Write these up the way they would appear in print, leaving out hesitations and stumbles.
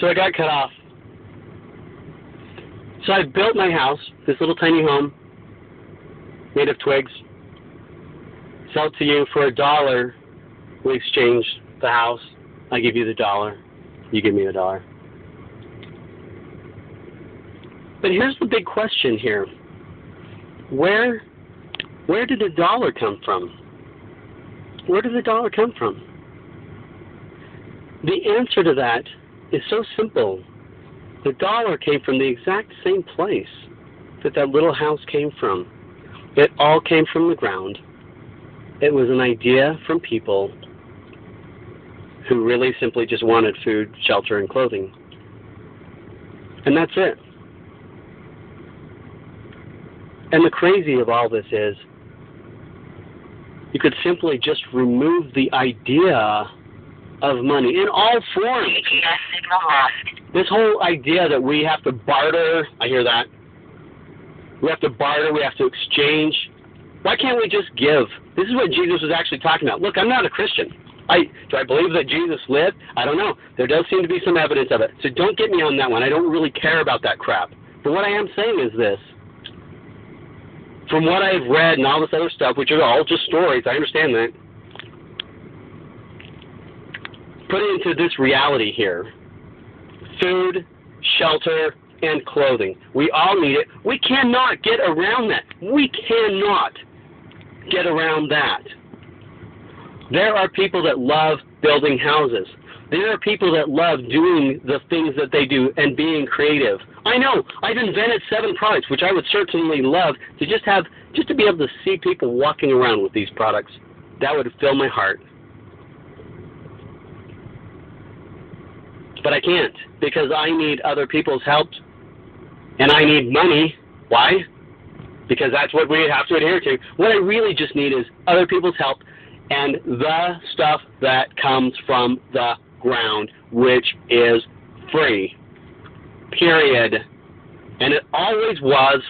So I got cut off. So I built my house, this little tiny home, made of twigs. Sell it to you for $1. We exchange the house. I give you the $1. You give me $1. But here's the big question here. Where did the dollar come from? Where did the dollar come from? The answer to that is so simple. The dollar came from the exact same place that little house came from. It all came from the ground. It was an idea from people who really simply just wanted food, shelter, and clothing. And that's it. And the crazy of all this is, you could simply just remove the idea of money in all forms. GPS signal lost. This whole idea that we have to barter, I hear that. We have to barter, we have to exchange. Why can't we just give? This is what Jesus was actually talking about. Look, I'm not a Christian. Do I believe that Jesus lived? I don't know. There does seem to be some evidence of it. So don't get me on that one. I don't really care about that crap. But what I am saying is this. From what I've read and all this other stuff, which are all just stories, I understand that. Put it into this reality here. Food, shelter, and clothing. We all need it. We cannot get around that. We cannot get around that. There are people that love building houses. There are people that love doing the things that they do and being creative. I know. I've invented 7 products, which I would certainly love to just to be able to see people walking around with these products. That would fill my heart. But I can't, because I need other people's help, and I need money. Why? Because that's what we have to adhere to. What I really just need is other people's help and the stuff that comes from the ground, which is free. Period. And it always was.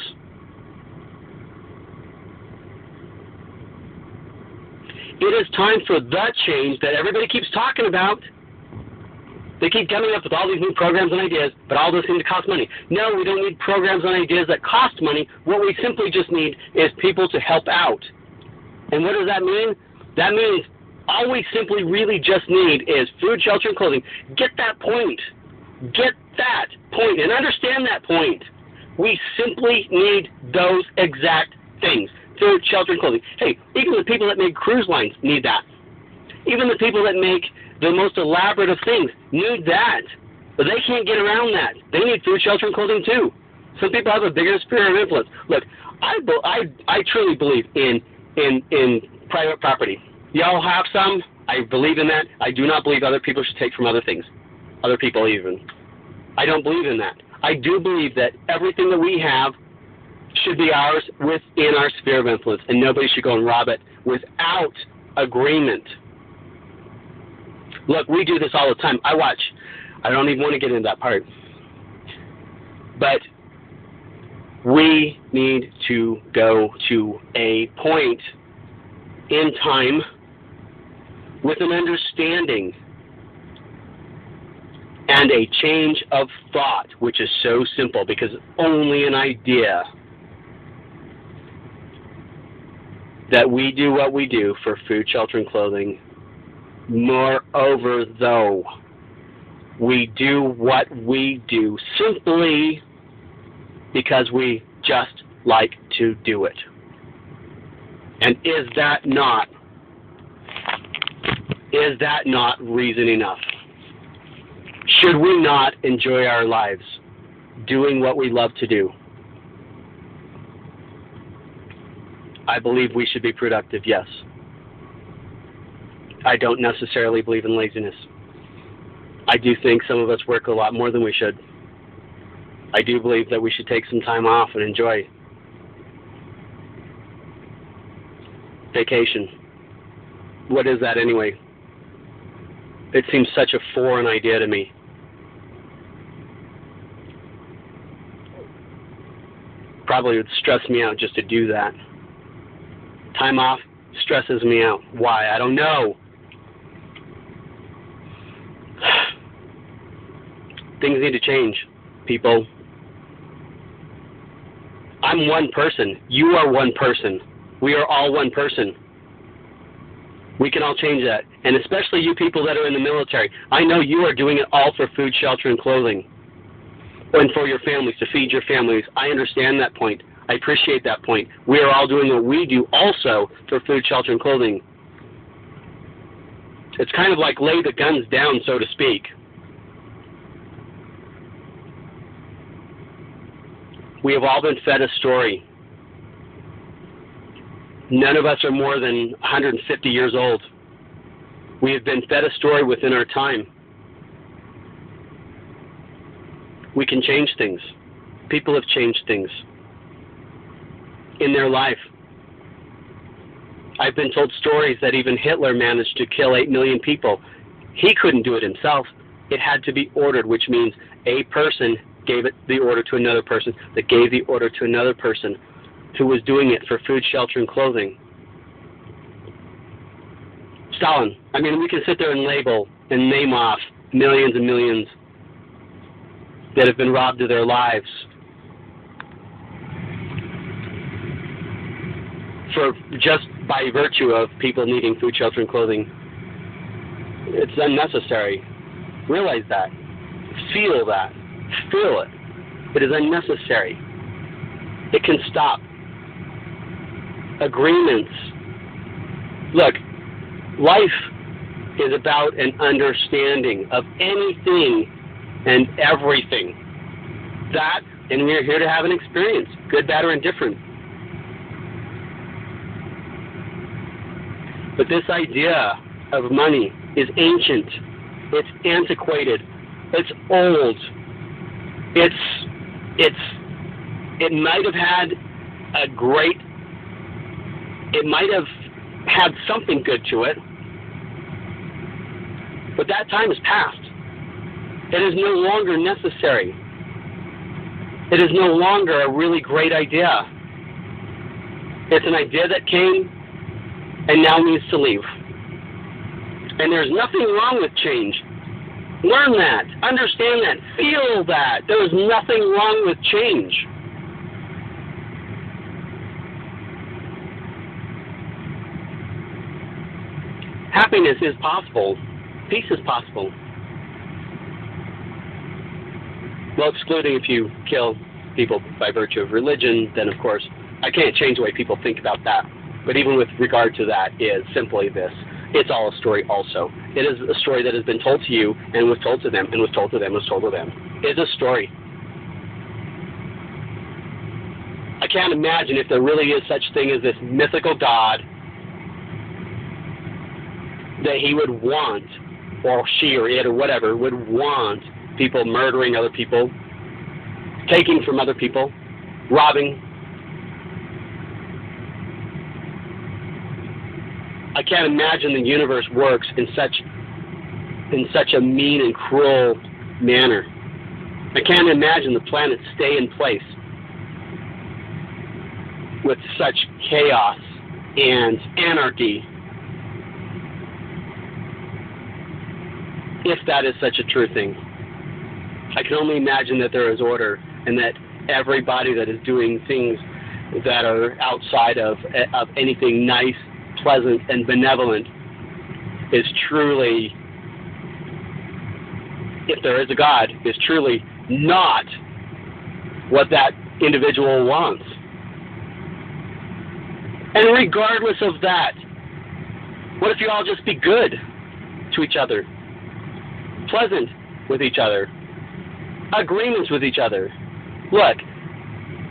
It is time for the change that everybody keeps talking about. They keep coming up with all these new programs and ideas, but all those seem to cost money. No, we don't need programs and ideas that cost money. What we simply just need is people to help out. And what does that mean? That means all we simply really just need is food, shelter, and clothing. Get that point. Get that point and understand that point. We simply need those exact things. Food, shelter, and clothing. Hey, even the people that make cruise lines need that. Even the people that make the most elaborate of things need that. But they can't get around that. They need food, shelter, and clothing too. Some people have a bigger sphere of influence. Look, I truly believe in private property. Y'all have some. I believe in that. I do not believe other people should take from other things. Other people even. I don't believe in that. I do believe that everything that we have should be ours within our sphere of influence, and nobody should go and rob it without agreement. Look, we do this all the time. I don't even want to get into that part. But we need to go to a point in time with an understanding and a change of thought, which is so simple because it's only an idea that we do what we do for food, shelter, and clothing. Moreover, though, we do what we do simply because we just like to do it. And is that not reason enough? Should we not enjoy our lives doing what we love to do? I believe we should be productive, yes. I don't necessarily believe in laziness. I do think some of us work a lot more than we should. I do believe that we should take some time off and enjoy vacation. What is that anyway? It seems such a foreign idea to me. Probably would stress me out just to do that. Time off stresses me out. Why? I don't know. Things need to change, people. I'm one person. You are one person. We are all one person. We can all change that. And especially you people that are in the military. I know you are doing it all for food, shelter, and clothing. And for your families, to feed your families. I understand that point. I appreciate that point. We are all doing what we do also for food, shelter, and clothing. It's kind of like lay the guns down, so to speak. We have all been fed a story. None of us are more than 150 years old. We have been fed a story within our time. We can change things. People have changed things in their life. I've been told stories that even Hitler managed to kill 8 million people. He couldn't do it himself. It had to be ordered, which means a person gave the order to another person, that gave the order to another person who was doing it for food, shelter, and clothing. Stalin. I mean, we can sit there and label and name off millions and millions that have been robbed of their lives for just by virtue of people needing food, shelter, and clothing. It's unnecessary. Realize that. Feel that. Feel it. It is unnecessary. It can stop. Agreements. Look, life is about an understanding of anything and everything. That, and we're here to have an experience, good, bad, or indifferent. But this idea of money is ancient. It's antiquated. It's old. It might have had it might have had something good to it, but that time is past. It is no longer necessary. It is no longer a really great idea. It's an idea that came and now needs to leave. And there's nothing wrong with change. Learn that. Understand that. Feel that. There is nothing wrong with change. Happiness is possible. Peace is possible. Well, excluding if you kill people by virtue of religion, then of course, I can't change the way people think about that. But even with regard to that is simply this. It's all a story also. It is a story that has been told to you and was told to them and was told to them, was told to them. It's a story. I can't imagine if there really is such thing as this mythical God that he would want, or she or it or whatever, would want people murdering other people, taking from other people, robbing. I can't imagine the universe works in such a mean and cruel manner. I can't imagine the planets stay in place with such chaos and anarchy, if that is such a true thing. I can only imagine that there is order and that everybody that is doing things that are outside of anything nice, pleasant, and benevolent is truly, if there is a God, is truly not what that individual wants. And regardless of that, what if you all just be good to each other, pleasant with each other, agreements with each other? Look,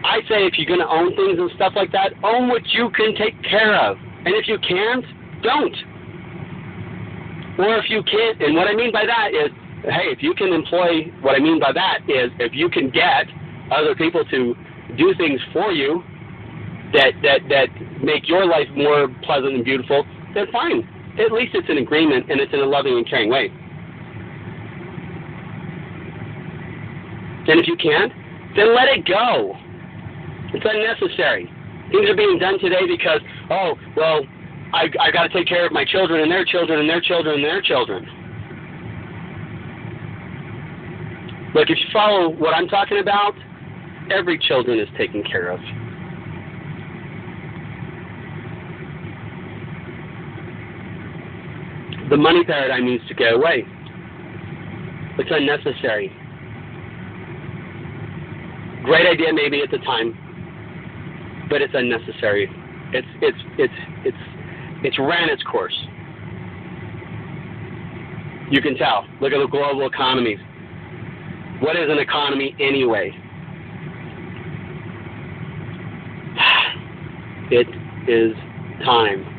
I say if you're going to own things and stuff like that, own what you can take care of. And if you can't, don't. Or if you can't, and what I mean by that is, hey, if you can employ, what I mean by that is, if you can get other people to do things for you that make your life more pleasant and beautiful, then fine. At least it's an agreement and it's in a loving and caring way. And if you can't, then let it go. It's unnecessary. Things are being done today because, oh, well, I got to take care of my children and their children and their children and their children. Look, if you follow what I'm talking about, every children is taken care of. The money paradigm needs to go away. It's unnecessary. Great idea maybe at the time, but it's unnecessary. It's ran its course. You can tell. Look at the global economies. What is an economy anyway? It is time